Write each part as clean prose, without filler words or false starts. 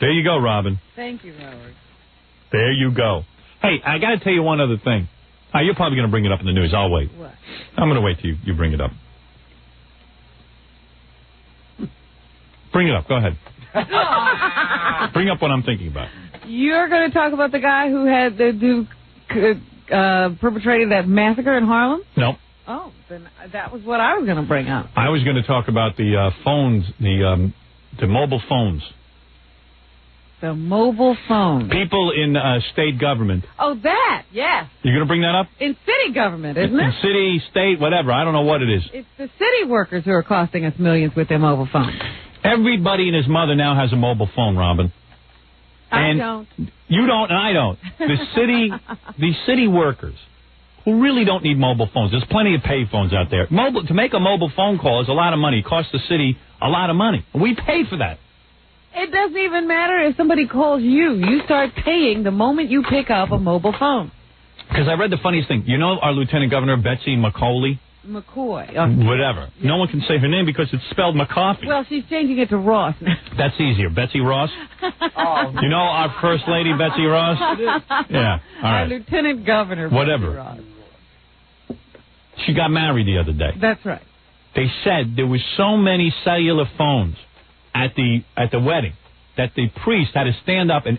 There you go, Robin. Thank you, Howard. There you go. Hey, I got to tell you one other thing. You're probably going to bring it up in the news. I'll wait. What? I'm going to wait till you bring it up. Bring it up. Go ahead. Bring up what I'm thinking about. You're going to talk about the guy who had perpetrated that massacre in Harlem? No. Oh, then that was what I was going to bring up. I was going to talk about the phones, the mobile phones. The mobile phone. People in state government. Oh, that, yes. You're going to bring that up? In city government, isn't it? In city, state, whatever. I don't know what it is. It's the city workers who are costing us millions with their mobile phones. Everybody and his mother now has a mobile phone, Robin. I don't. You don't, and I don't. The city workers who really don't need mobile phones. There's plenty of pay phones out there. To make a mobile phone call is a lot of money. It costs the city a lot of money. We pay for that. It doesn't even matter if somebody calls you. You start paying the moment you pick up a mobile phone. Because I read the funniest thing. You know our Lieutenant Governor, Betsy McCoy? Whatever. Yeah. No one can say her name because it's spelled McCoffey. Well, she's changing it to Ross now. That's easier. Betsy Ross? You know our First Lady, Betsy Ross? Yeah. All right. Our Lieutenant Governor, whatever. Betsy Ross. She got married the other day. That's right. They said there was so many cellular phones at the wedding that the priest had to stand up and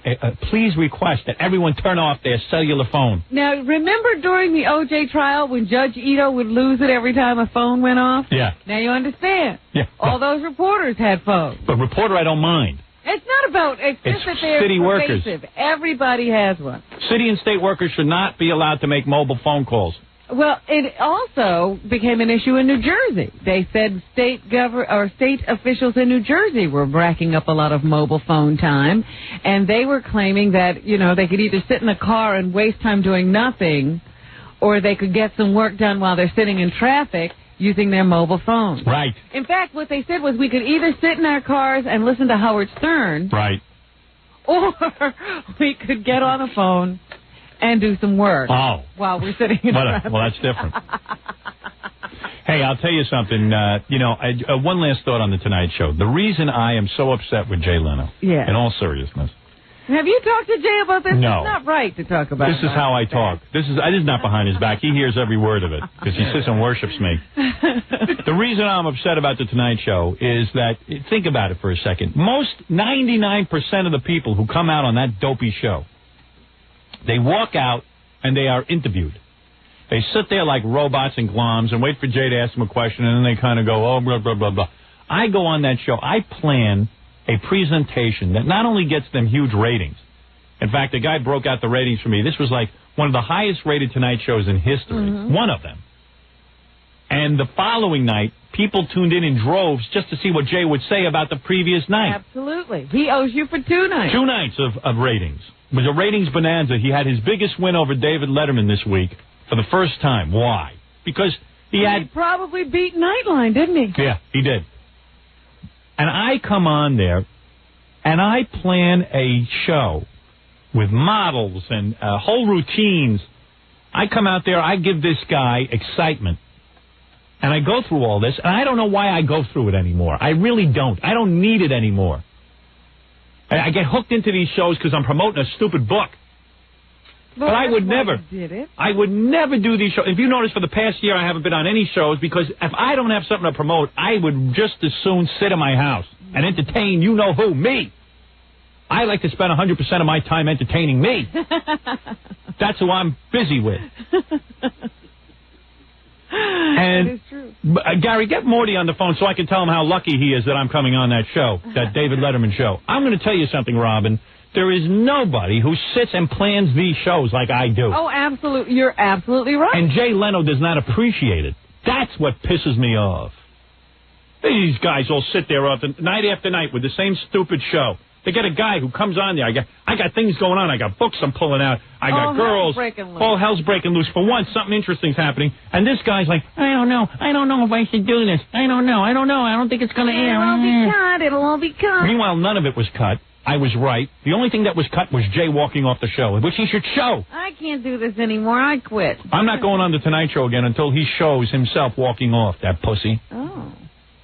please request that everyone turn off their cellular phone. Now, remember during the O.J. trial when Judge Ito would lose it every time a phone went off? Yeah. Now you understand. Yeah. All those reporters had phones. But reporter, I don't mind. It's not about, it's just that they're city pervasive. Workers. Everybody has one. City and state workers should not be allowed to make mobile phone calls. Well, it also became an issue in New Jersey. They said state officials in New Jersey were racking up a lot of mobile phone time, and they were claiming that, you know, they could either sit in a car and waste time doing nothing, or they could get some work done while they're sitting in traffic using their mobile phones. Right. In fact, what they said was we could either sit in our cars and listen to Howard Stern. Right. Or we could get on a phone and do some work while we're sitting in traffic. Well, that's different. Hey, I'll tell you something. One last thought on the Tonight Show. The reason I am so upset with Jay Leno, in all seriousness. Have you talked to Jay about this? No. It's not right to talk about this. This is how I talk. This is not behind his back. He hears every word of it because he sits and worships me. The reason I'm upset about the Tonight Show is that, think about it for a second, 99% of the people who come out on that dopey show, they walk out and they are interviewed. They sit there like robots and gloms and wait for Jay to ask them a question, and then they kind of go, oh, blah, blah, blah, blah. I go on that show. I plan a presentation that not only gets them huge ratings. In fact, the guy broke out the ratings for me. This was like one of the highest-rated Tonight shows in history, one of them. And the following night, people tuned in droves just to see what Jay would say about the previous night. Absolutely. He owes you for 2 nights. 2 nights of ratings. It was a ratings bonanza. He had his biggest win over David Letterman this week for the first time. Why? Because he probably beat Nightline, didn't he? Yeah, he did. And I come on there, and I plan a show with models and whole routines. I come out there, I give this guy excitement. And I go through all this, and I don't know why I go through it anymore. I really don't. I don't need it anymore. I get hooked into these shows because I'm promoting a stupid book. But I would never. I would never do these shows. If you notice, for the past year, I haven't been on any shows because if I don't have something to promote, I would just as soon sit in my house and entertain you-know-who, me. I like to spend 100% of my time entertaining me. That's who I'm busy with. And that is true. Gary, get Morty on the phone so I can tell him how lucky he is that I'm coming on that show, that David Letterman show. I'm going to tell you something, Robin. There is nobody who sits and plans these shows like I do. Oh, absolutely. You're absolutely right. And Jay Leno does not appreciate it. That's what pisses me off. These guys all sit there night after night with the same stupid show. They get a guy who comes on there. I got things going on. I got books I'm pulling out. I got girls. All hell's breaking loose. For once, something interesting's happening. And this guy's like, I don't know if I should do this. I don't know. I don't think it's going to air. It'll all be cut. Meanwhile, none of it was cut. I was right. The only thing that was cut was Jay walking off the show, which he should show. I can't do this anymore. I quit. I'm not going on the Tonight Show again until he shows himself walking off. That pussy. Oh.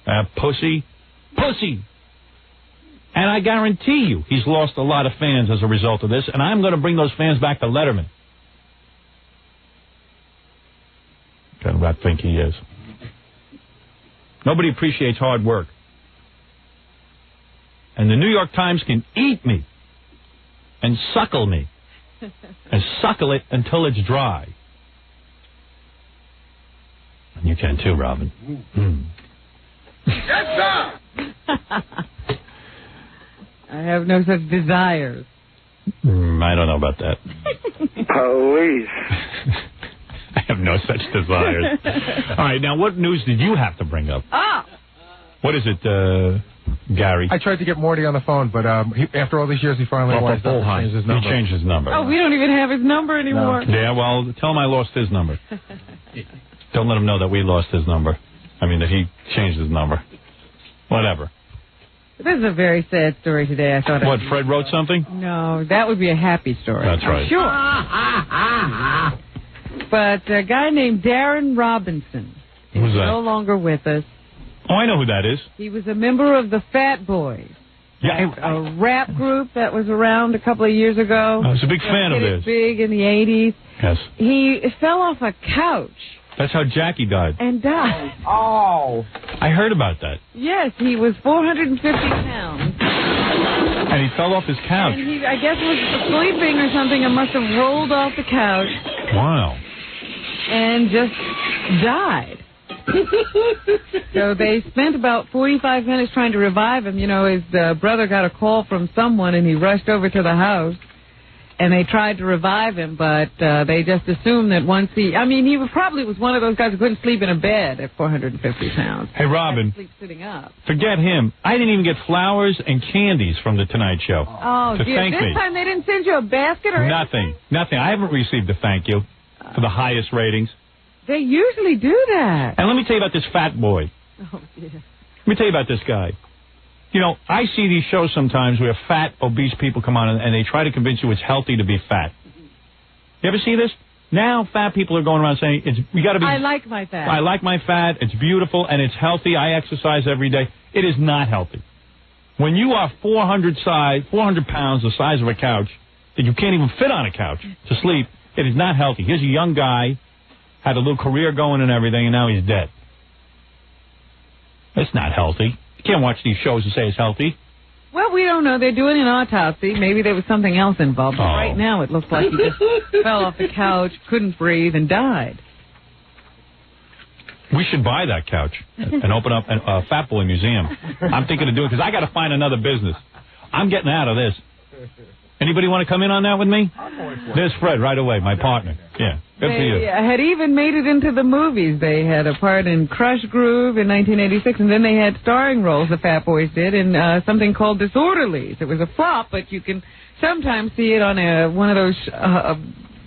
That pussy. Pussy. And I guarantee you he's lost a lot of fans as a result of this, and I'm going to bring those fans back to Letterman. What kind of rat think he is? Nobody appreciates hard work. And the New York Times can eat me and suckle me and suckle it until it's dry. And you can too, Robin. Yes, sir! I have no such desires. I don't know about that. Police. I have no such desires. All right, now what news did you have to bring up? Oh! What is it, Gary? I tried to get Morty on the phone, but after all these years, he finally realized that he changed his number. He changed his number. Oh, we don't even have his number anymore. No. Yeah, well, tell him I lost his number. Don't let him know that we lost his number. I mean, that he changed his number. Whatever. This is a very sad story today. I thought. What, Fred wrote something? No, that would be a happy story. That's right. Sure. But a guy named Darren Robinson Who's is that? no longer with us. Oh, I know who that is. He was a member of the Fat Boys. Yeah, A rap group that was around a couple of years ago. I was a big fan of this. Big in the 80s. Yes. He fell off a couch That's how Jackie died. and died. Oh. I heard about that. Yes, he was 450 pounds. And he fell off his couch. And he, I guess, was sleeping or something and must have rolled off the couch Wow. and just died. So they spent about 45 minutes trying to revive him. You know, his brother got a call from someone, and he rushed over to the house, and they tried to revive him, but they just assumed that once he probably was one of those guys who couldn't sleep in a bed at 450 pounds. Hey, Robin. Sleep sitting up. Forget him. I didn't even get flowers and candies from the Tonight Show. Oh, to dear. thank This me. time they didn't send you a basket or anything? Nothing. I haven't received a thank you for the highest ratings. They usually do that. And let me tell you about this fat boy. Oh, dear. Let me tell you about this guy. You know, I see these shows sometimes where fat, obese people come on and they try to convince you it's healthy to be fat. You ever see this? Now fat people are going around saying, you got to be... I like my fat. I like my fat, it's beautiful, and it's healthy. I exercise every day. It is not healthy. When you are 400 pounds, the size of a couch, that you can't even fit on a couch to sleep, it is not healthy. Here's a young guy, had a little career going and everything, and now he's dead. It's not healthy. You can't watch these shows and say it's healthy. Well, we don't know. They're doing an autopsy. Maybe there was something else involved. But right now it looks like he just fell off the couch, couldn't breathe, and died. We should buy that couch and open up a Fat Boy museum. I'm thinking of doing it because I got to find another business. I'm getting out of this. Anybody want to come in on that with me? There's Fred right away, my partner. Yeah, good for you. They had even made it into the movies. They had a part in Crush Groove in 1986, and then they had starring roles, the Fat Boys did, in something called Disorderlies. It was a flop, but you can sometimes see it on one of those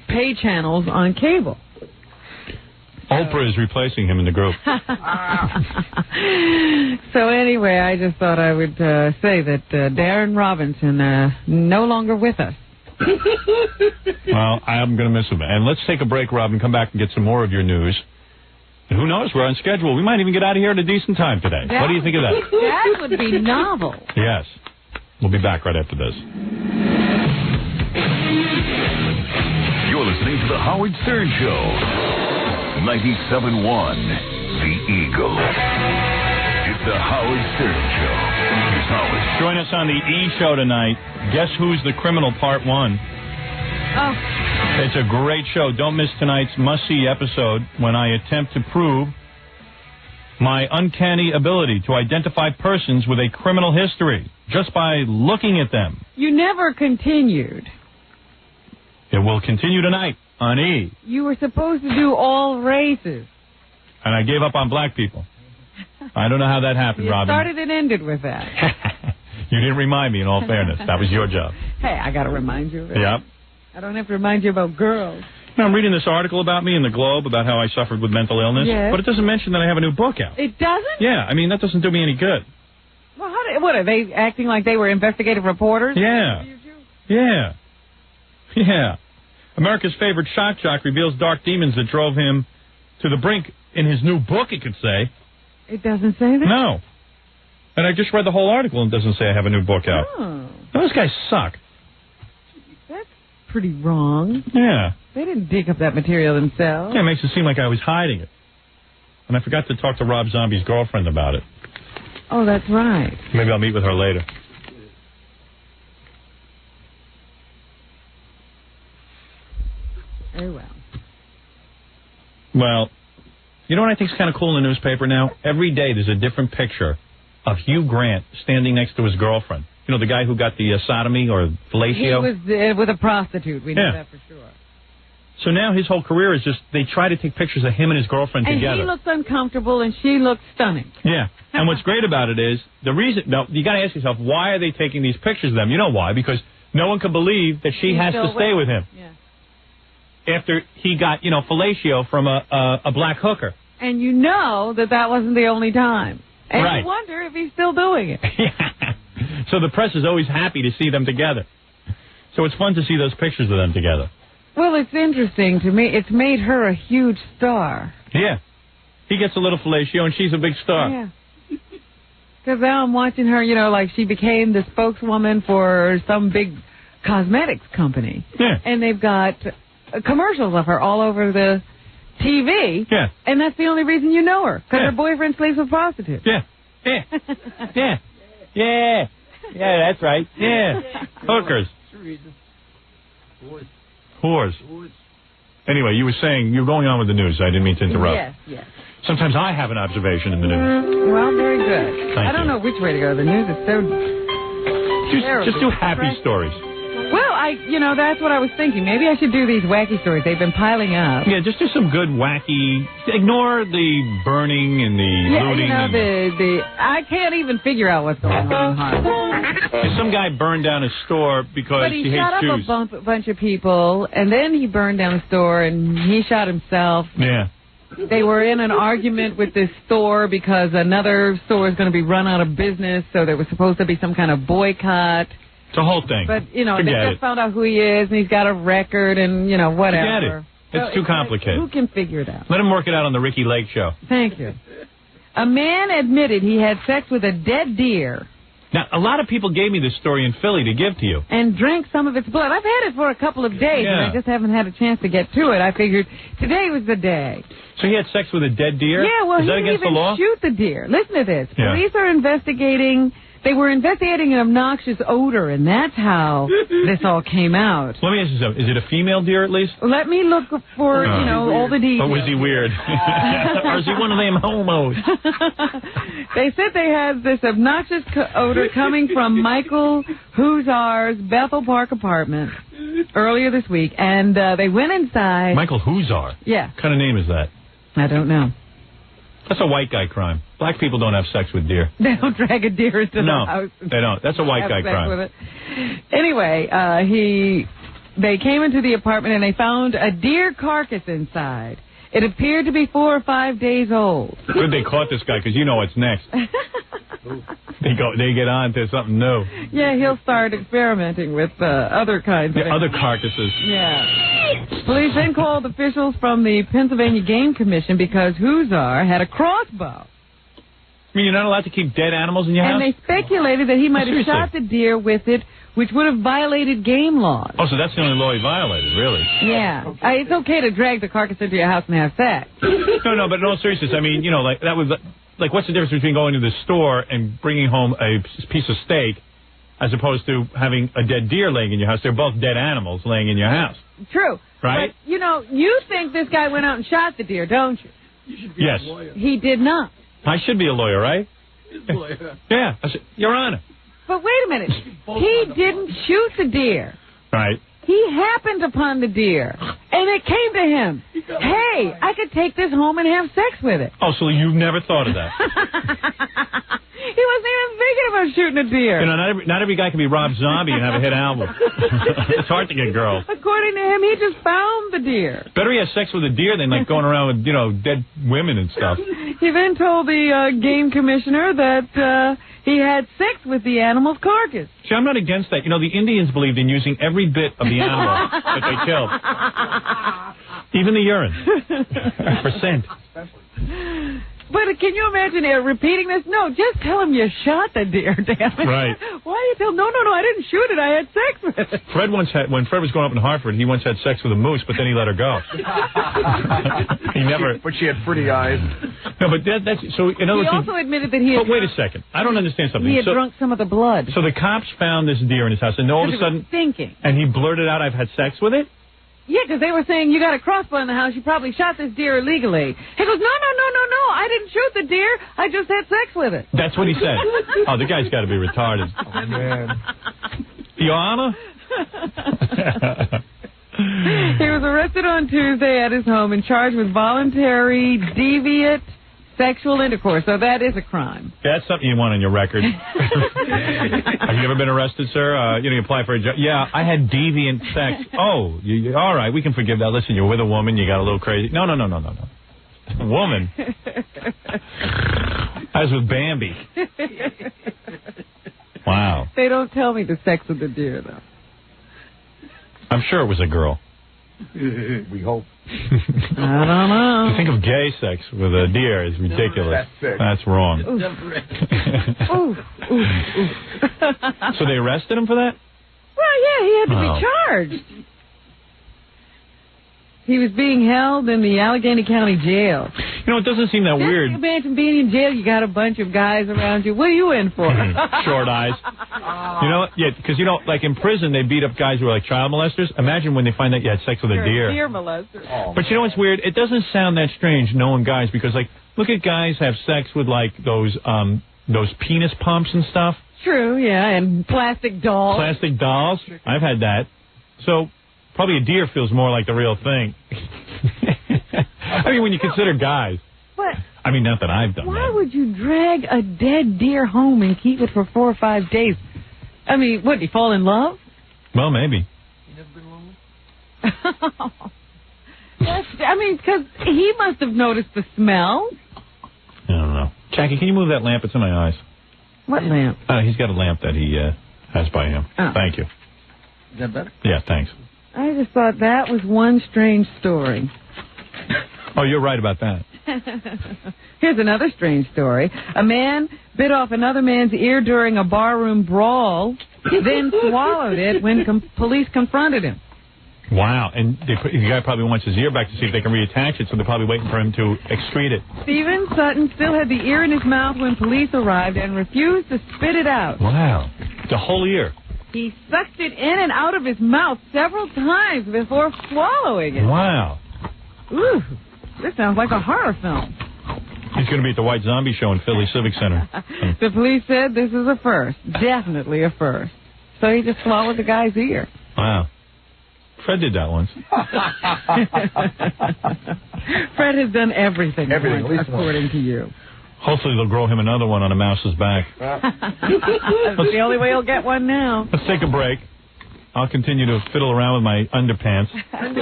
pay channels on cable. Oprah is replacing him in the group. So anyway, I just thought I would say that Darren Robinson no longer with us. Well, I'm going to miss him. And let's take a break, Robin, come back and get some more of your news. And who knows, we're on schedule. We might even get out of here at a decent time today. What do you think of that? That would be novel. Yes. We'll be back right after this. You're listening to The Howard Stern Show. 97.1 The Eagle. It's The Howard Stern Show. Here's Howard. Join us on the E! Show tonight. Guess Who's the Criminal, Part 1. Oh. It's a great show. Don't miss tonight's must-see episode when I attempt to prove my uncanny ability to identify persons with a criminal history just by looking at them. You never continued. It will continue tonight on E! You were supposed to do all races. And I gave up on black people. I don't know how that happened, You Robin. started and ended with that. You didn't remind me, in all fairness. That was your job. Hey, I got to remind you of it. Yep. I don't have to remind you about girls. Now, I'm reading this article about me in the Globe about how I suffered with mental illness. Yes. But it doesn't mention that I have a new book out. It doesn't? Yeah, I mean, that doesn't do me any good. Well, what are they acting like they were investigative reporters? Yeah. Yeah. Yeah. America's favorite shock jock reveals dark demons that drove him to the brink in his new book, it could say. It doesn't say that? No. And I just read the whole article and it doesn't say I have a new book out. Oh. Those guys suck. That's pretty wrong. Yeah. They didn't dig up that material themselves. Yeah, it makes it seem like I was hiding it. And I forgot to talk to Rob Zombie's girlfriend about it. Oh, that's right. Maybe I'll meet with her later. Very well. Well, you know what I think is kind of cool in the newspaper now? Every day there's a different picture of Hugh Grant standing next to his girlfriend. You know, the guy who got the sodomy or fellatio? He was with a prostitute. We know that for sure. So now his whole career is just, they try to take pictures of him and his girlfriend together. And he looks uncomfortable and she looks stunning. Yeah. And what's great about it is, the reason, no, you got to ask yourself, why are they taking these pictures of them? You know why? Because no one can believe that she has to stay with him. Yeah. After he got, you know, fellatio from a black hooker. And you know that wasn't the only time. And right. you wonder if he's still doing it. Yeah. So the press is always happy to see them together. So it's fun to see those pictures of them together. Well, it's interesting to me. It's made her a huge star. Yeah. He gets a little fellatio and she's a big star. Yeah. Because now I'm watching her, you know, like she became the spokeswoman for some big cosmetics company. Yeah. And they've got commercials of her all over the TV. Yeah. And that's the only reason you know her. Because Yeah. her boyfriend sleeps with prostitutes. Yeah. Yeah. Yeah. Yeah. Yeah, that's right. Yeah. Hookers. Whores. Anyway, you were saying, you're going on with the news. I didn't mean to interrupt. Yes, yes. Sometimes I have an observation in the news. Well, very good. Thank I don't you. know which way to go. The news is so Just do happy stories. Well, that's what I was thinking. Maybe I should do these wacky stories. They've been piling up. Yeah, just do some good, wacky. Ignore the burning and the looting. I can't even figure out what's going on in Harlem. Some guy burned down a store because But he hates shot Jews. up a bunch of people, and then he burned down a store, and he shot himself. Yeah. They were in an argument with this store because another store is going to be run out of business, so there was supposed to be some kind of boycott. It's a whole thing. But, they Forget just found out who he is, and he's got a record, and, whatever. Forget it. It's too complicated. Who can figure it out? Let him work it out on the Ricky Lake show. Thank you. A man admitted he had sex with a dead deer. Now, a lot of people gave me this story in Philly to give to you. And drank some of its blood. I've had it for a couple of days, and I just haven't had a chance to get to it. I figured today was the day. So he had sex with a dead deer? Yeah, well, is that he didn't against the even law? shoot the deer. Listen to this. Yeah. Police are investigating. They were investigating an obnoxious odor, and that's how this all came out. Let me ask you something. Is it a female deer at least? Let me look for, all the details. Or was he weird? Or is he one of them homos? They said they had this obnoxious odor coming from Michael Huzar's Bethel Park apartment earlier this week, and they went inside. Michael Huzar? Yeah. What kind of name is that? I don't know. That's a white guy crime. Black people don't have sex with deer. They don't drag a deer into the house. No, they don't. That's a white guy crime. With it. Anyway, they came into the apartment and they found a deer carcass inside. It appeared to be 4 or 5 days old. Good they caught this guy because you know what's next. They get on to something new. Yeah, he'll start experimenting with other kinds of other carcasses. Yeah. Police then called officials from the Pennsylvania Game Commission because Huzar had a crossbow. I mean, you're not allowed to keep dead animals in your house? And they speculated that he might have shot the deer with it, which would have violated game laws. Oh, so that's the only law he violated, really? Yeah. It's okay to drag the carcass into your house and have sex. No, but in all seriousness, I mean, that was... Like, what's the difference between going to the store and bringing home a piece of steak as opposed to having a dead deer laying in your house? They're both dead animals laying in your house. True. Right? But, you think this guy went out and shot the deer, don't you? You should be yes. a lawyer. He did not. I should be a lawyer, right? He's a lawyer. Yeah. Your Honor. But wait a minute. He didn't shoot the deer. Right. He happened upon the deer, and it came to him. Hey, I could take this home and have sex with it. Oh, so you've never thought of that? He wasn't even thinking about shooting a deer. Not every guy can be Rob Zombie and have a hit album. It's hard to get girls. According to him, he just found the deer. Better he has sex with a deer than like going around with dead women and stuff. He then told the game commissioner that he had sex with the animal's carcass. See, I'm not against that. The Indians believed in using every bit of the animal that they killed. Even the urine. For scent. But can you imagine repeating this? No, just tell him you shot the deer, damn it. Right. Why you tell? No, I didn't shoot it. I had sex with it. Fred when Fred was growing up in Hartford, he once had sex with a moose, but then he let her go. He never. But she had pretty eyes. No, but that's so. In other words, he also admitted that he had. But wait a second. I don't understand something. He had drunk some of the blood. So the cops found this deer in his house, and all of a sudden, thinking, and he blurted out, "I've had sex with it." Yeah, because they were saying, you got a crossbow in the house, you probably shot this deer illegally. He goes, no, I didn't shoot the deer, I just had sex with it. That's what he said. Oh, the guy's got to be retarded. Oh, man. Your Honor? He was arrested on Tuesday at his home and charged with voluntary deviant sexual intercourse, so that is a crime. That's something you want on your record. Have you ever been arrested, sir? You apply for a job. Yeah, I had deviant sex. Oh, all right, we can forgive that. Listen, you're with a woman, you got a little crazy. No. A woman? I was with Bambi. Wow. They don't tell me the sex of the deer, though. I'm sure it was a girl. We hope. I don't know. To think of gay sex with a deer is ridiculous. That's wrong. So they arrested him for that? Well, yeah, he had to be charged. He was being held in the Allegheny County Jail. You know, it doesn't seem that weird. Just imagine being in jail, you got a bunch of guys around you. What are you in for? Short eyes. You know, yeah, because, like in prison, they beat up guys who are like child molesters. Imagine when they find out you had sex with a deer. Deer molester. Oh, but you know what's weird? It doesn't sound that strange knowing guys, because, look at guys have sex with, those penis pumps and stuff. True, yeah, and plastic dolls. Plastic dolls. I've had that. So probably a deer feels more like the real thing. I mean, when you consider guys. What? I mean, not that I've done that. Why would you drag a dead deer home and keep it for 4 or 5 days? I mean, what, did he fall in love? Well, maybe. You never been lonely? Because he must have noticed the smell. I don't know. Jackie, can you move that lamp? It's in my eyes. What lamp? He's got a lamp that he has by him. Oh. Thank you. Is that better? Yeah, thanks. I just thought that was one strange story. Oh, you're right about that. Here's another strange story. A man bit off another man's ear during a barroom brawl, then swallowed it when police confronted him. Wow. And the guy probably wants his ear back to see if they can reattach it, so they're probably waiting for him to excrete it. Stephen Sutton still had the ear in his mouth when police arrived and refused to spit it out. Wow. The whole ear. He sucked it in and out of his mouth several times before swallowing it. Wow. Ooh, this sounds like a horror film. He's going to be at the White Zombie Show in Philly Civic Center. The police said this is a first. Definitely a first. So he just swallowed the guy's ear. Wow. Fred did that once. Fred has done everything Everything, once, according to you. Hopefully they'll grow him another one on a mouse's back. That's the only way he'll get one now. Let's take a break. I'll continue to fiddle around with my underpants and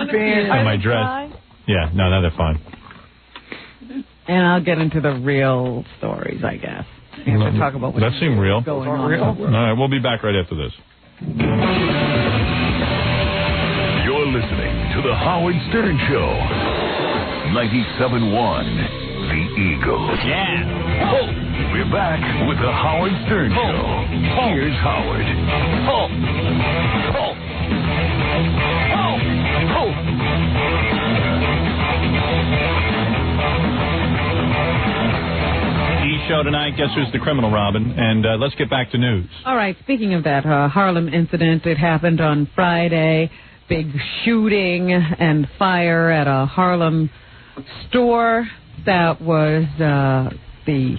my dress. Yeah, no, they're fine. And I'll get into the real stories, I guess. After talk about what that seemed real. Going on. All right, we'll be back right after this. You're listening to The Howard Stern Show. 97.1 The Eagle. Yeah. Oh. We're back with The Howard Stern Show. Here's Howard. Show tonight. Guess who's the criminal, Robin? And let's get back to news. All right. Speaking of that Harlem incident, it happened on Friday. Big shooting and fire at a Harlem store that was the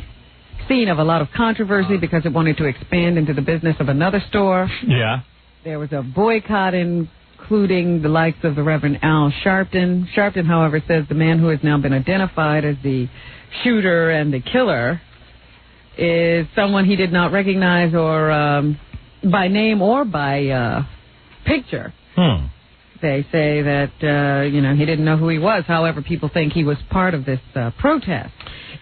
scene of a lot of controversy because it wanted to expand into the business of another store. Yeah. There was a boycott, including the likes of the Reverend Al Sharpton. Sharpton, however, says the man who has now been identified as the shooter and the killer is someone he did not recognize or by name or by picture. They say that, he didn't know who he was. However, people think he was part of this protest.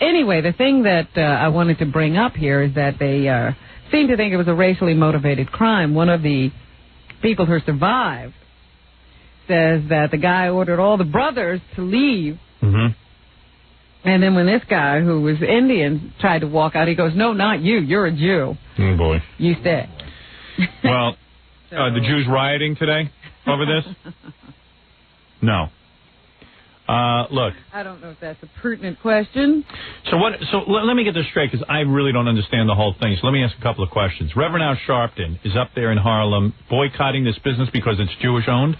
Anyway, the thing that I wanted to bring up here is that they seem to think it was a racially motivated crime. One of the people who survived says that the guy ordered all the brothers to leave And then when this guy, who was Indian, tried to walk out, he goes, "No, not you. You're a Jew. Oh, boy. You stay." Well, the Jews rioting today over this? No. Look. I don't know if that's a pertinent question. So let me get this straight, because I really don't understand the whole thing. So let me ask a couple of questions. Reverend Al Sharpton is up there in Harlem boycotting this business because it's Jewish-owned?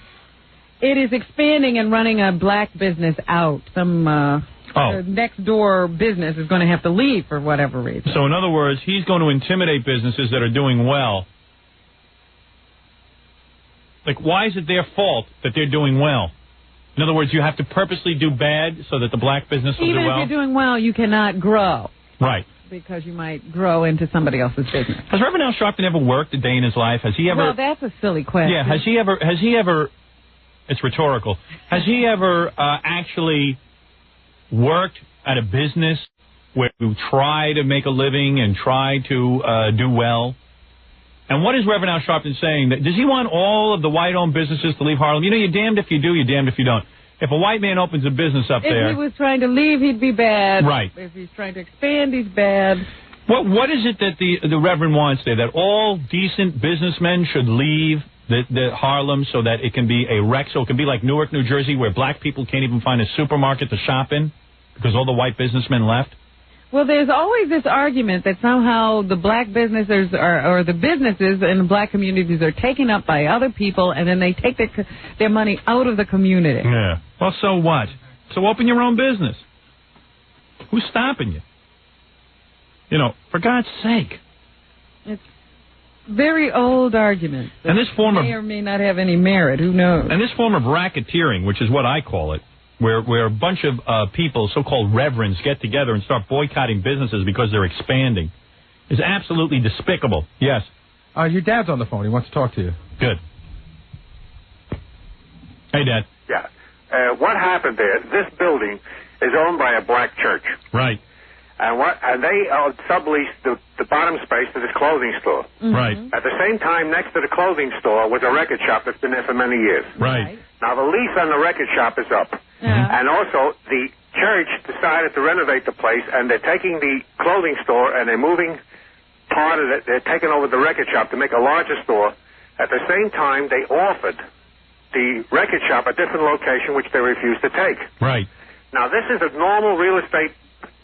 It is expanding and running a black business out. Some next door business is going to have to leave for whatever reason. So in other words, he's going to intimidate businesses that are doing well. Like, why is it their fault that they're doing well? In other words, you have to purposely do bad so that the black business will do well? Even if you're doing well, you cannot grow. Right. Because you might grow into somebody else's business. Has Reverend Al Sharpton ever worked a day in his life? Has he ever... Well, that's a silly question. Yeah, has he ever... It's rhetorical. Has he ever actually worked at a business where you try to make a living and try to do well? And what is Reverend Al Sharpton saying? Does he want all of the white-owned businesses to leave Harlem? You know, you're damned if you do, you're damned if you don't. If a white man opens a business up there... If he was trying to leave, he'd be bad. Right. If he's trying to expand, he's bad. What is it that the Reverend wants there? That all decent businessmen should leave the Harlem so that it can be a wreck, so it can be like Newark, New Jersey, where black people can't even find a supermarket to shop in because all the white businessmen left? Well, there's always this argument that somehow the black businesses or the businesses in the black communities are taken up by other people, and then they take their money out of the community. Yeah. Well, so what? So open your own business. Who's stopping you? You know, for God's sake. It's very old argument. And this form may or may not have any merit. Who knows? And this form of racketeering, which is what I call it, where a bunch of people, so-called reverends, get together and start boycotting businesses because they're expanding, is absolutely despicable. Yes. Your dad's on the phone. He wants to talk to you. Good. Hey, Dad. Yeah. What happened there? This building is owned by a black church. Right. And they subleased the bottom space to this clothing store. Mm-hmm. Right. At the same time, next to the clothing store was a record shop that's been there for many years. Right. Now, the lease on the record shop is up. And also, the church decided to renovate the place, and they're taking the clothing store and they're moving part of it. They're taking over the record shop to make a larger store. At the same time, they offered the record shop a different location, which they refused to take. Right. Now, this is a normal real estate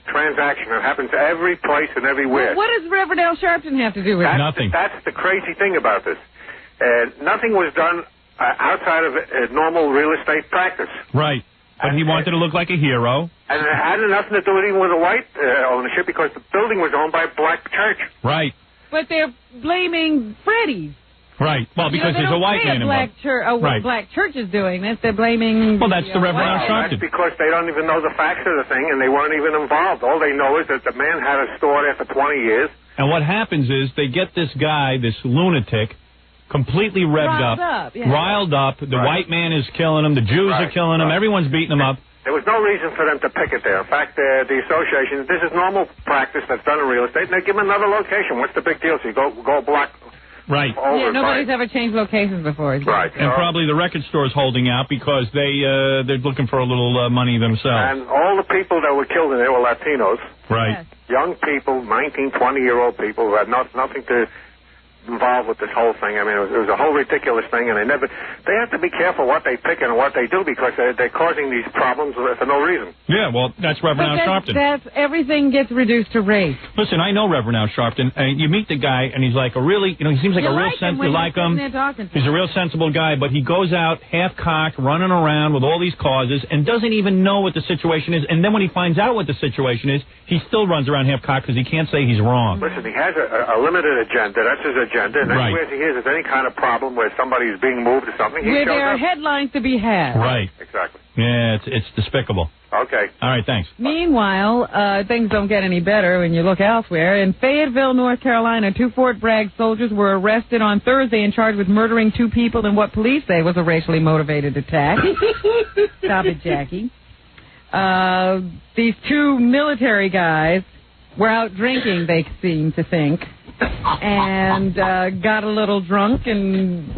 transaction. It happens every place and everywhere. Well, what does Reverend Al Sharpton have to do with it? Nothing. That's the crazy thing about this. Nothing was done outside of normal real estate practice. Right. But he wanted to look like a hero. And it had nothing to do even with the white ownership, because the building was owned by a black church. Right. But they're blaming Freddy's. Right. Well, because there's a white man involved. Black church is doing this. They're blaming... Well, that's the Reverend Al Sharpton. That's because they don't even know the facts of the thing, and they weren't even involved. All they know is that the man had a store there for 20 years. And what happens is they get this guy, this lunatic, completely revved riled up. The white man is killing him. The Jews are killing him. Everyone's beating him up. There was no reason for them to picket there. In fact, the association, this is normal practice that's done in real estate, and they give them another location. What's the big deal? So you go block... Right. Yeah, nobody's ever changed locations before. Right. And probably the record store's holding out because they're looking for a little money themselves. And all the people that were killed in there were Latinos. Right. Yes. Young people, 19, 20-year-old people who had nothing to involved with this whole thing. I mean, it was a whole ridiculous thing, and they have to be careful what they pick and what they do, because they're causing these problems for no reason. Yeah, well, that's Reverend Al Sharpton. Everything gets reduced to race. Listen, I know Reverend Al Sharpton, and you meet the guy, and he's like a really, he seems like a real sensible, you like him. He's a real sensible guy, but he goes out half-cocked, running around with all these causes, and doesn't even know what the situation is, and then when he finds out what the situation is, he still runs around half-cocked because he can't say he's wrong. Listen, he has a limited agenda. That's his agenda. And anywhere he hears there's any kind of problem where somebody is being moved or something, he shows up. Where there are headlines to be had. Right. Exactly. Yeah, it's despicable. Okay. All right, thanks. Meanwhile, things don't get any better when you look elsewhere. In Fayetteville, North Carolina, 2 Fort Bragg soldiers were arrested on Thursday and charged with murdering 2 people in what police say was a racially motivated attack. Stop it, Jackie. These 2 military guys were out drinking, they seem to think, and got a little drunk and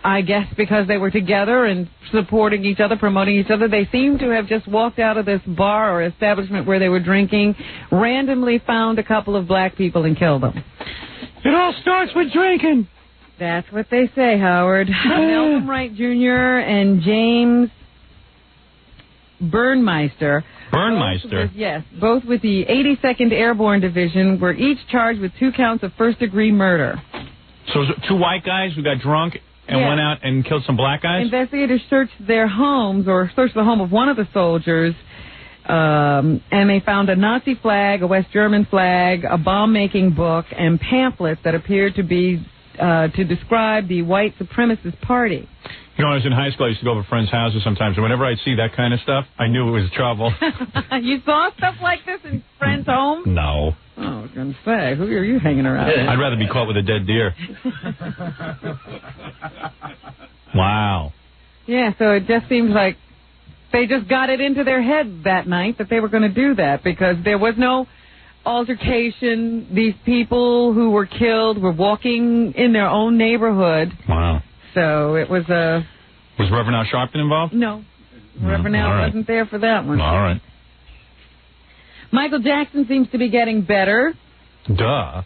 I guess because they were together and supporting each other, promoting each other, they seem to have just walked out of this bar or establishment where they were drinking, randomly found a couple of black people and killed them. It all starts with drinking. That's what they say, Howard. Malcolm Wright Jr. and James Burnmeister. Yes, both with the 82nd Airborne Division, were each charged with 2 counts of first-degree murder. So was it 2 white guys who got drunk and went out and killed some black guys? Investigators searched their homes, or searched the home of one of the soldiers, and they found a Nazi flag, a West German flag, a bomb-making book, and pamphlets that appeared to be to describe the white supremacist party. You know, when I was in high school, I used to go over friends' houses sometimes, and whenever I'd see that kind of stuff, I knew it was trouble. You saw stuff like this in friends' homes? No. Oh, I was going to say, who are you hanging around with? I'd rather be caught with a dead deer. Wow. Yeah, so it just seems like they just got it into their head that night that they were going to do that because there was no altercation. These people who were killed were walking in their own neighborhood. Wow. So it was a... Was Reverend Al Sharpton involved? No. Reverend Al wasn't there for that one. All right. Michael Jackson seems to be getting better. Duh.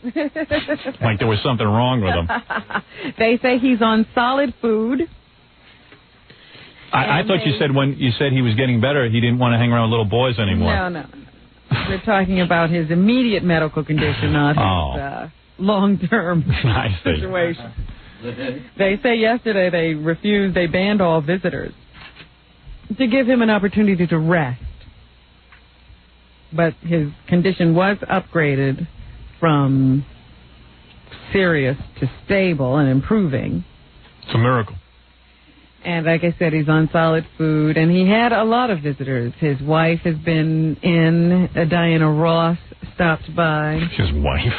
Like there was something wrong with him. They say he's on solid food. I thought you said when you said he was getting better, he didn't want to hang around with little boys anymore. No. We're talking about his immediate medical condition, not his long-term situation. They say yesterday they banned all visitors to give him an opportunity to rest. But his condition was upgraded from serious to stable and improving. It's a miracle. And like I said, he's on solid food, and he had a lot of visitors. His wife has been in. Diana Ross stopped by. His wife?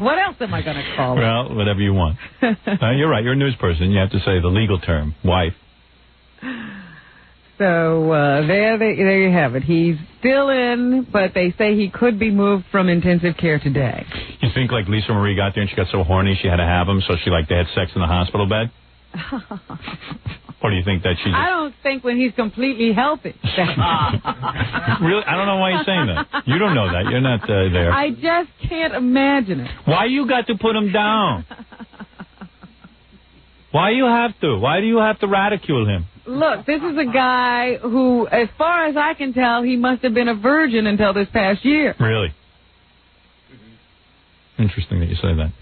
What else am I going to call her? Well, whatever you want. You're right. You're a news person. You have to say the legal term, wife. So there you have it. He's still in, but they say he could be moved from intensive care today. You think like Lisa Marie got there and she got so horny she had to have him, so they had sex in the hospital bed? Or do you think that she just... I don't think when he's completely healthy. Really? I don't know why you're saying that. You don't know that. You're not there. I just can't imagine it. Why you got to put him down? Why you have to? Why do you have to ridicule him? Look, this is a guy who, as far as I can tell, he must have been a virgin until this past year. Really? Interesting that you say that.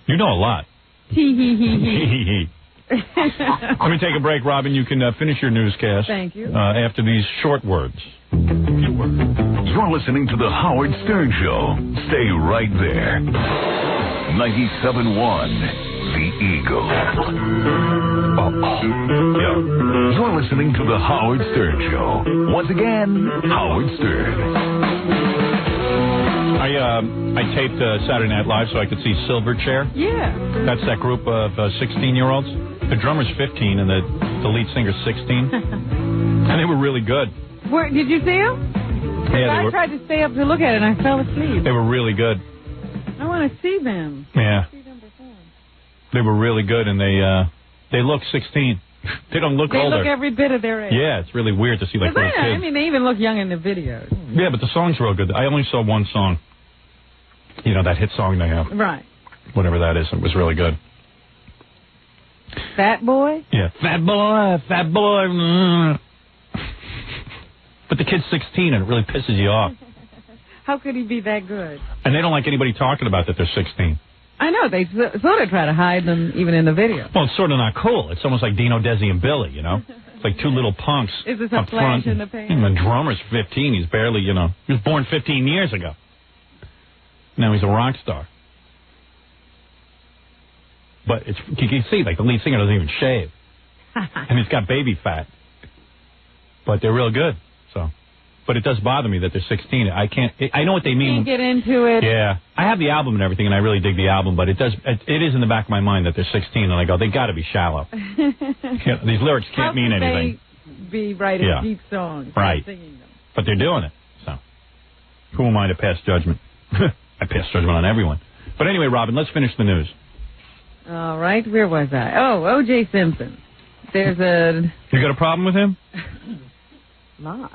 You know a lot. Hee. Let me take a break, Robin. You can finish your newscast. Thank you. After these short words. You're listening to The Howard Stern Show. Stay right there. 97.1. The Eagle. Yeah. You're listening to The Howard Stern Show. Once again, Howard Stern. I taped Saturday Night Live so I could see Silverchair. Yeah. That's that group of 16-year-olds. The drummer's 15 and the lead singer's 16. And they were really good. Did you see them? Yeah, I tried to stay up to look at it and I fell asleep. They were really good. I want to see them. Yeah. They were really good, and they look 16. They don't look older. They look every bit of their age. Yeah, it's really weird to see like little kids. I mean, they even look young in the videos. Yeah, but the songs were all good. I only saw one song. You know, that hit song they have. Right. Whatever that is. It was really good. Fat Boy? Yeah. Fat Boy. Mm. But the kid's 16, and it really pisses you off. How could he be that good? And they don't like anybody talking about that they're 16. I know. They sort of try to hide them even in the video. Well, it's sort of not cool. It's almost like Dino, Desi, and Billy, you know? It's like two little punks Is this up a flash front. in the pan? And the drummer's 15. He's barely, he was born 15 years ago. Now he's a rock star. But you can see, like, the lead singer doesn't even shave. And he's got baby fat. But they're real good, so... But it does bother me that they're 16. I know what they mean. Can't get into it. Yeah. I have the album and everything, and I really dig the album, but it is in the back of my mind that they're 16, and I go, they got to be shallow. These lyrics can't mean anything. They be writing deep songs. Right. Singing them. But they're doing it, so. Who am I to pass judgment? I pass judgment on everyone. But anyway, Robin, let's finish the news. All right, where was I? Oh, O.J. Simpson. There's a... You got a problem with him? Lot.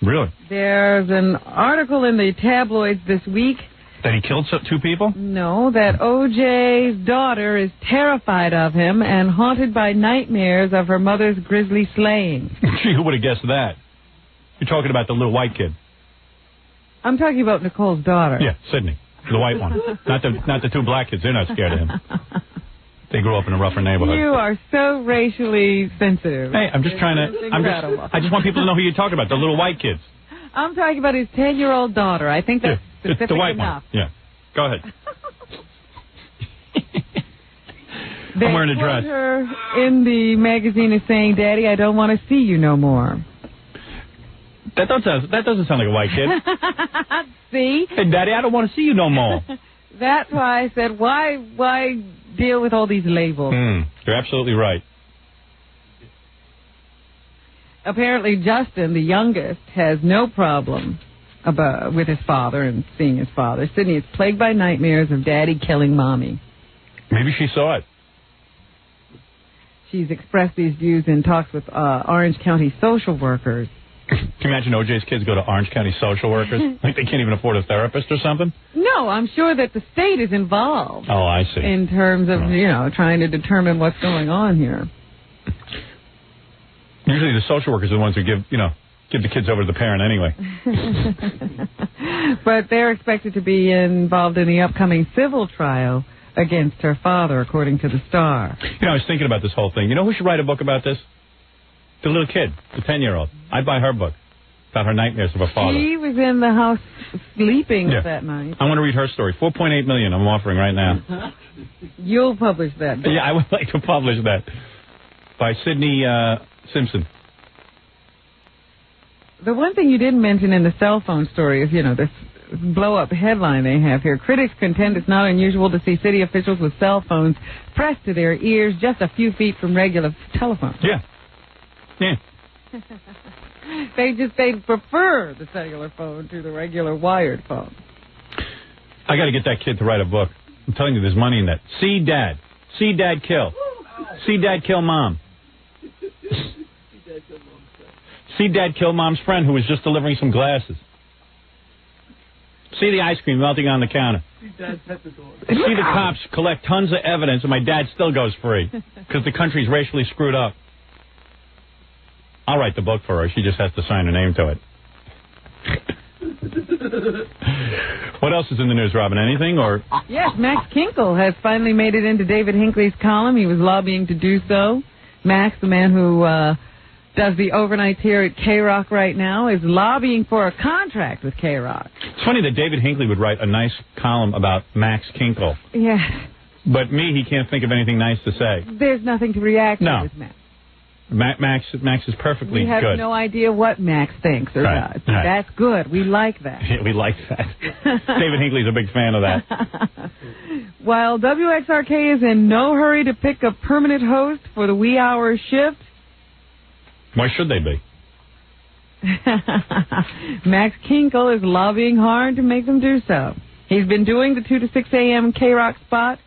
Really? There's an article in the tabloids this week. That he killed 2 people? No, that O.J.'s daughter is terrified of him and haunted by nightmares of her mother's grisly slaying. Gee, who would have guessed that? You're talking about the little white kid. I'm talking about Nicole's daughter. Yeah, Sydney, the white one. Not the 2 black kids. They're not scared of him. They grew up in a rougher neighborhood. You are so racially sensitive. Hey, I'm just trying to... I just want people to know who you're talking about, the little white kids. I'm talking about his 10-year-old daughter. I think that's specific the white enough. one. Yeah. Go ahead. I'm wearing a dress. Her in the magazine is saying, Daddy, I don't want to see you no more. That doesn't sound like a white kid. See? Hey, Daddy, I don't want to see you no more. That's why I said, why deal with all these labels? You're absolutely right. Apparently, Justin, the youngest, has no problem with his father and seeing his father. Sydney is plagued by nightmares of Daddy killing Mommy. Maybe she saw it. She's expressed these views in talks with Orange County social workers. Can you imagine O.J.'s kids go to Orange County social workers? Like they can't even afford a therapist or something? No, I'm sure that the state is involved. Oh, I see. In terms of, trying to determine what's going on here. Usually the social workers are the ones who give the kids over to the parent anyway. But they're expected to be involved in the upcoming civil trial against her father, according to the Star. I was thinking about this whole thing. You know who should write a book about this? The little kid, the 10-year-old. I'd buy her book about her nightmares of her father. She was in the house sleeping that night. I want to read her story. $4.8 million I'm offering right now. You'll publish that book. Yeah, I would like to publish that. By Sydney Simpson. The one thing you didn't mention in the cell phone story is, this blow-up headline they have here. Critics contend it's not unusual to see city officials with cell phones pressed to their ears just a few feet from regular telephones. Yeah. They prefer the cellular phone to the regular wired phone. I got to get that kid to write a book. I'm telling you, there's money in that. See Dad. See Dad kill. See Dad kill Mom. See Dad kill Mom's friend who was just delivering some glasses. See the ice cream melting on the counter. See the cops collect tons of evidence and my dad still goes free because the country's racially screwed up. I'll write the book for her. She just has to sign her name to it. What else is in the news, Robin? Anything? Or Yes, Max Kinkle has finally made it into David Hinckley's column. He was lobbying to do so. Max, the man who does the overnights here at K-Rock right now, is lobbying for a contract with K-Rock. It's funny that David Hinckley would write a nice column about Max Kinkle. Yes. But me, he can't think of anything nice to say. There's nothing to react to with Max. Max is perfectly good. We have no idea what Max thinks or does. Right. That's good. We like that. Yeah, we like that. David Hinckley's a big fan of that. While WXRK is in no hurry to pick a permanent host for the wee hour shift. Why should they be? Max Kinkle is lobbying hard to make them do so. He's been doing the 2 to 6 a.m. K-Rock spot,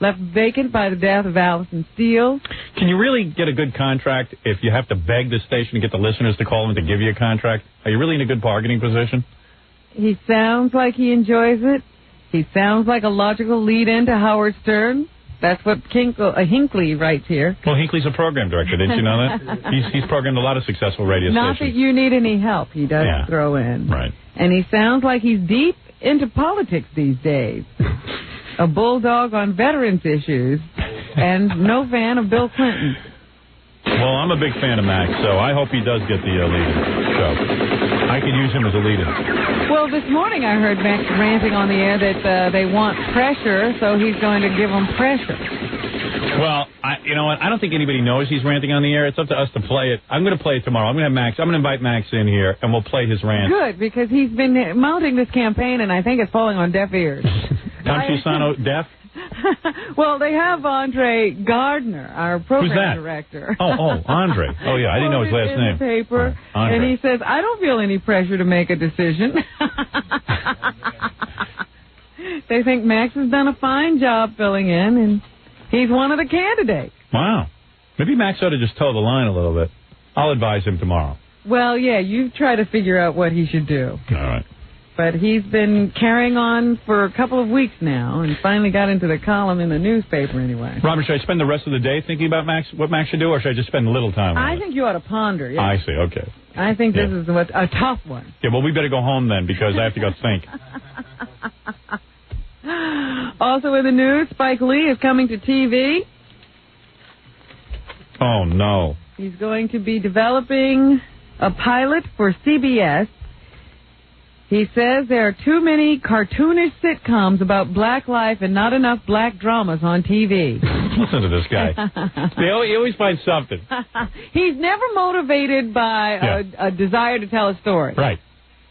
left vacant by the death of Allison Steele. Can you really get a good contract if you have to beg the station to get the listeners to call in to give you a contract? Are you really in a good bargaining position? He sounds like he enjoys it. He sounds like a logical lead-in to Howard Stern. That's what Hinckley writes here. Well, Hinckley's a program director. Didn't you know that? He's programmed a lot of successful radio Not stations. that you need any help, he does throw in. Right. And he sounds like he's deep into politics these days. A bulldog on veterans issues, and no fan of Bill Clinton. Well, I'm a big fan of Max, so I hope he does get the lead-in show. I could use him as a lead-in. Well, this morning I heard Max ranting on the air that they want pressure, so he's going to give them pressure. Well, you know what? I don't think anybody knows he's ranting on the air. It's up to us to play it. I'm going to play it tomorrow. I'm going to invite Max in here, and we'll play his rant. Good, because he's been mounting this campaign, and I think it's falling on deaf ears. Tom Cusano deaf? Well, they have Andre Gardner, our program director. Oh, Andre. Oh, yeah, I didn't know his last name. In the paper, Andre. and he says, I don't feel any pressure to make a decision. They think Max has done a fine job filling in, and he's one of the candidates. Wow. Maybe Max ought to just toe the line a little bit. I'll advise him tomorrow. Well, yeah, you try to figure out what he should do. All right. But he's been carrying on for a couple of weeks now, and finally got into the column in the newspaper anyway. Robert, should I spend the rest of the day thinking about what Max should do, or should I just spend a little time on it? I think you ought to ponder, yeah. I see, okay. I think this is a tough one. Yeah, well, we better go home then, because I have to go think. Also in the news, Spike Lee is coming to TV. Oh, no. He's going to be developing a pilot for CBS. He says there are too many cartoonish sitcoms about black life and not enough black dramas on TV. Listen to this guy. He always finds something. He's never motivated by a desire to tell a story. Right.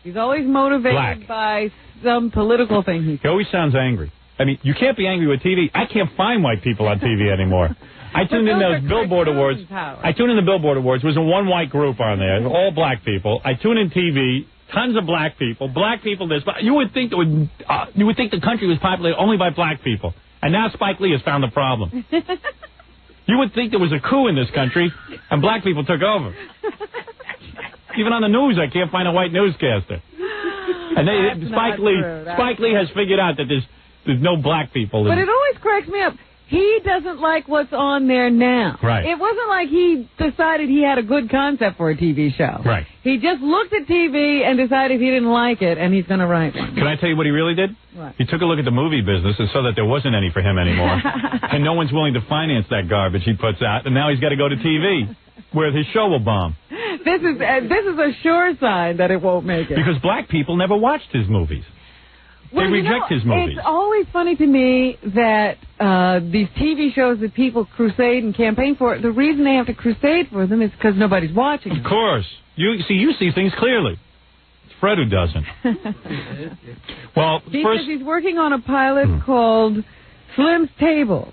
He's always motivated by some political thing he says. He always sounds angry. I mean, you can't be angry with TV. I can't find white people on TV anymore. I tuned in those Billboard Awards. I tuned in the Billboard Awards. There was a one white group on there, all black people. I tuned in TV. Tons of black people this. You would think the country was populated only by black people, and now Spike Lee has found the problem. You would think there was a coup in this country, and black people took over. Even on the news, I can't find a white newscaster. And Spike Lee has figured out that there's no black people. But it always cracks me up. He doesn't like what's on there now. Right. It wasn't like he decided he had a good concept for a TV show. Right. He just looked at TV and decided he didn't like it, and he's going to write one. Can I tell you what he really did? What? He took a look at the movie business and saw that there wasn't any for him anymore. And no one's willing to finance that garbage he puts out, and now he's got to go to TV, where his show will bomb. This is a sure sign that it won't make it. Because black people never watched his movies. They reject his movies. It's always funny to me that these TV shows that people crusade and campaign for, the reason they have to crusade for them is because nobody's watching them. Of course. You see things clearly. It's Fred who doesn't. Well, he says he's working on a pilot called Slim's Table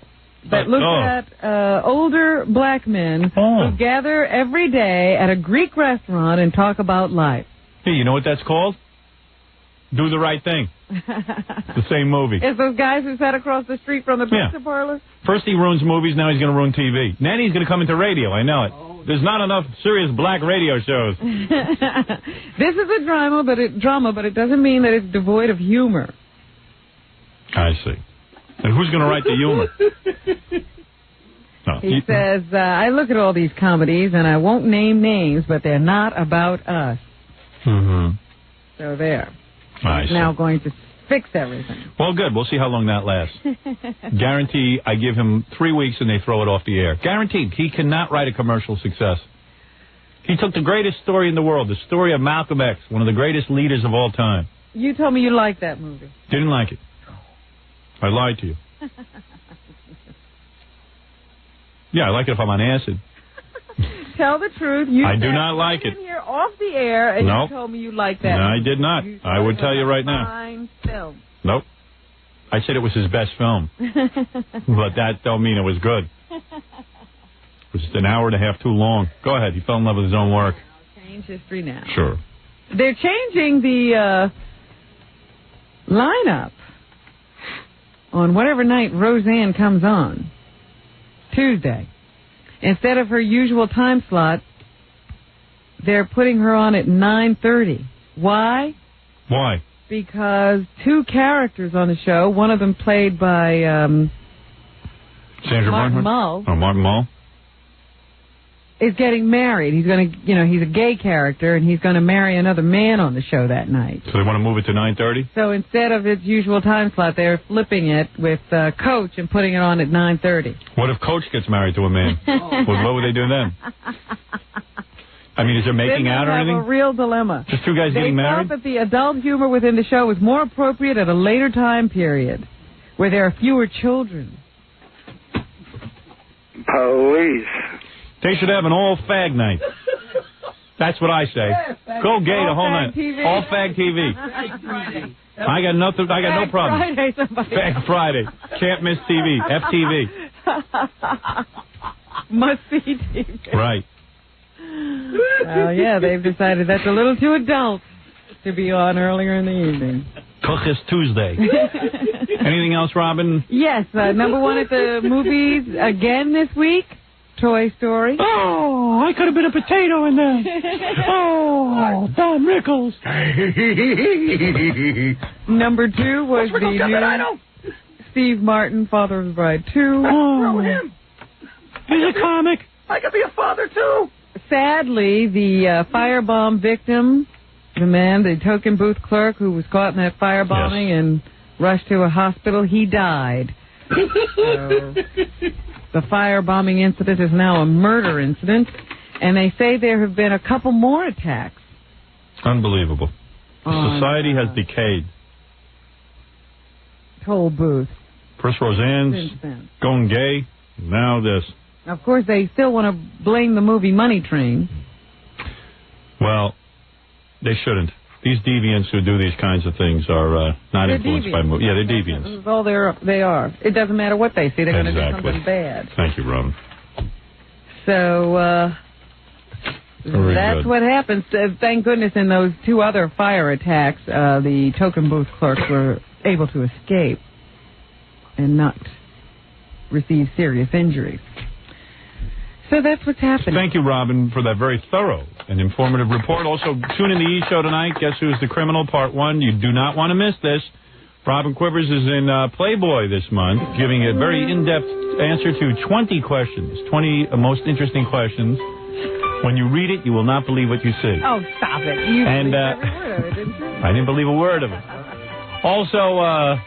that looks at older black men who gather every day at a Greek restaurant and talk about life. Hey, you know what that's called? Do the Right Thing. The same movie. It's those guys who sat across the street from the pizza parlor? First he ruins movies, now he's going to ruin TV. Then he's going to come into radio, I know it. There's not enough serious black radio shows. This is a drama, but it doesn't mean that it's devoid of humor. I see. And who's going to write the humor? No. He says, I look at all these comedies, and I won't name names, but they're not about us. Mm-hmm. So there. He's now going to fix everything. Well, good. We'll see how long that lasts. Guarantee I give him 3 weeks and they throw it off the air. Guaranteed. He cannot write a commercial success. He took the greatest story in the world, the story of Malcolm X, one of the greatest leaders of all time. You told me you liked that movie. Didn't like it. I lied to you. Yeah, I like it if I'm on acid. Tell the truth. I do not like it. Here off the air, and you told me you liked that. No, I did not. I would tell you right now. Fine film. Nope. I said it was his best film, but that don't mean it was good. It was just an hour and a half too long. Go ahead. He fell in love with his own work. I'll change history now. Sure. They're changing the lineup on whatever night Roseanne comes on. Tuesday. Instead of her usual time slot, they're putting her on at 9:30. Why? Why? Because two characters on the show, one of them played by Sandra Martin Bernhardt? Mull. Oh, Martin Mull? Is getting married. He's going to, he's a gay character, and he's going to marry another man on the show that night. So they want to move it to 9:30? So instead of its usual time slot, they're flipping it with Coach and putting it on at 9:30. What if Coach gets married to a man? What would they do then? I mean, is there making out or anything? They have a real dilemma. Just two guys getting married? They thought that the adult humor within the show was more appropriate at a later time period, where there are fewer children. Police. They should have an all-fag night. That's what I say. Go gay the whole night. All fag TV. I got no problem. Friday, somebody. Fag Friday. Can't miss TV. FTV. Must see TV. Right. Well, yeah, they've decided that's a little too adult to be on earlier in the evening. Cookies Tuesday. Anything else, Robin? Yes, number one at the movies again this week, Toy Story. Oh, I could have been a potato in there. Oh, Don Rickles. Number two was the new Steve Martin, Father of the Bride 2. Oh, him. He's a comic. I could be a father, too. Sadly, the firebomb victim, the token booth clerk who was caught in that firebombing and rushed to a hospital, he died. So, the firebombing incident is now a murder incident, and they say there have been a couple more attacks. Unbelievable. Society has decayed. Toll booth. First Roseanne's going gay, now this. Of course, they still want to blame the movie Money Train. Well, they shouldn't. These deviants who do these kinds of things are not influenced by movies. Yeah, they're deviants. That's all they are. It doesn't matter what they see. They're going to do something bad. Thank you, Robin. So, that's what happens. Thank goodness in those two other fire attacks, the token booth clerks were able to escape and not receive serious injuries. So that's what's happening. Thank you, Robin, for that very thorough and informative report. Also, tune in the E! Show tonight. Guess Who's the Criminal, Part 1. You do not want to miss this. Robin Quivers is in Playboy this month, giving a very in-depth answer to 20 questions, 20 most interesting questions. When you read it, you will not believe what you see. Oh, stop it. You believed every word of it, didn't you? I didn't believe a word of it. Also,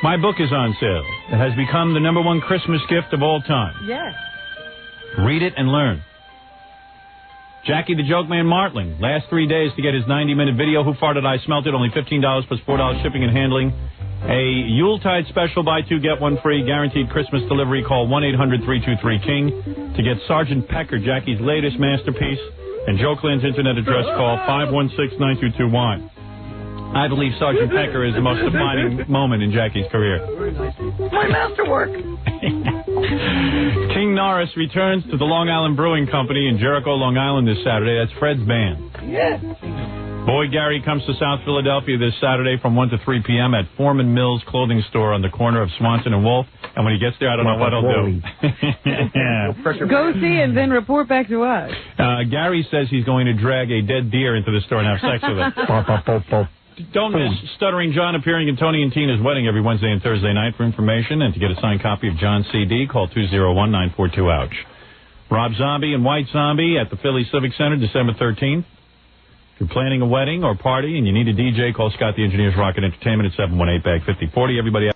my book is on sale. It has become the #1 Christmas gift of all time. Yes. Read it and learn. Jackie the Joke Man Martling. Last 3 days to get his 90-minute video. Who Farted I Smelt It? Only $15 plus $4 shipping and handling. A Yuletide special. Buy 2, get 1 free. Guaranteed Christmas delivery. Call 1-800-323-KING to get Sergeant Pecker, Jackie's latest masterpiece. And Jokeland's internet address. Call 516-9221. I believe Sergeant Pecker is the most defining moment in Jackie's career. My masterwork. King Norris returns to the Long Island Brewing Company in Jericho, Long Island this Saturday. That's Fred's band. Yes. Boy Gary comes to South Philadelphia this Saturday from 1 to 3 p.m. at Foreman Mills Clothing Store on the corner of Swanson and Wolf. And when he gets there, I don't know what he'll do. Go see and then report back to us. Gary says he's going to drag a dead deer into the store and have sex with it. Don't miss Stuttering John appearing in Tony and Tina's wedding every Wednesday and Thursday night. For information and to get a signed copy of John's CD, call 201-942-OUCH. Rob Zombie and White Zombie at the Philly Civic Center, December 13th. If you're planning a wedding or party and you need a DJ, call Scott the Engineer's Rocket Entertainment at 718-BAG-5040. Everybody